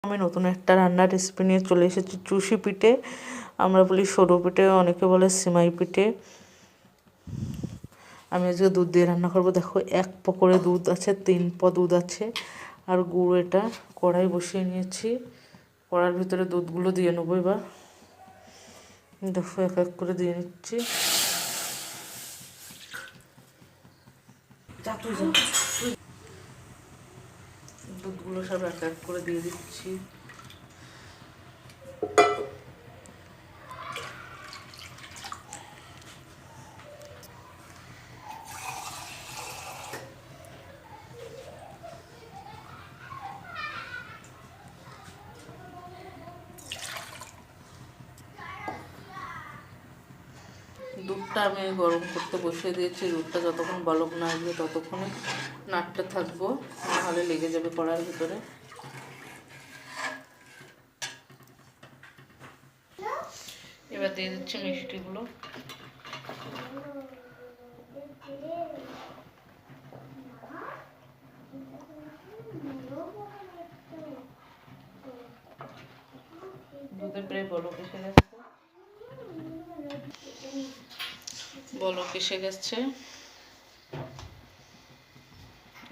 আমি নতুন একটা রান্নার রেসিপি নিয়ে চলে এসেছি, চুষি পিঠে। আমরা বলি সরু পিঠে, অনেকে বলে সিমাই পিঠে। আমি আজকে দুধ দিয়ে রান্না করবো। দেখো 1 প করে দুধ আছে, 3 প দুধ আছে আর গুঁড়ো। এটা কড়াই বসিয়ে নিয়েছি, কড়ার ভিতরে দুধগুলো দিয়ে নেবো। এবার দেখো এক এক করে দিয়ে নিচ্ছি। দুধগুলো সব এক এক করে দিয়ে দিচ্ছি। দুধটা আমি গরম করতে বসিয়ে দিয়েছি। দুধটা যতক্ষণ বলক না আসবে ততক্ষণে নাড়তে থাকবো, নাহলে লেগে যাবে কড়ার ভিতরে। এবার দিয়ে দিচ্ছি মিষ্টিগুলো। দুধে প্রায় বলক এসে গেছে, বলক এসে গেছে।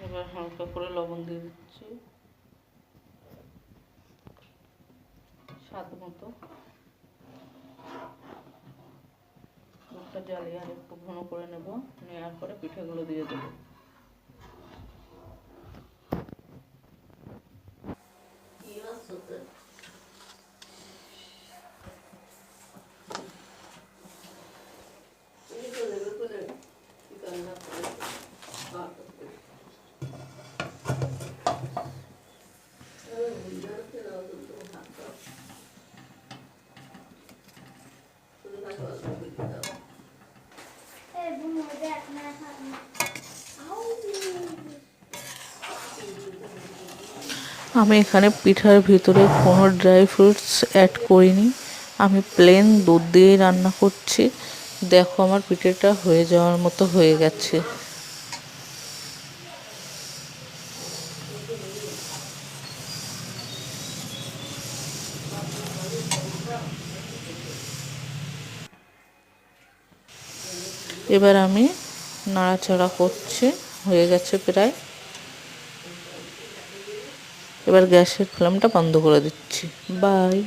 এবার হালকা করে লবণ দিয়ে দিচ্ছি, স্বাদ মতো। দুধটা জ্বালিয়ে আর একটু ঘন করে নেব, নেওয়ার পরে পিঠেগুলো দিয়ে দেবো। আমি এখানে পিঠার ভিতরে কোনো ড্রাই ফ্রুটস অ্যাড করিনি, আমি প্লেন দুধ দিয়েই রান্না করছি। দেখো আমার পিঠেটা হয়ে যাওয়ার মতো হয়ে গেছে। এবার আমি নাড়াচাড়া করছি, হয়ে গেছে প্রায়। এবার গ্যাসের ফ্লেমটা বন্ধ করে দিচ্ছি। বাই।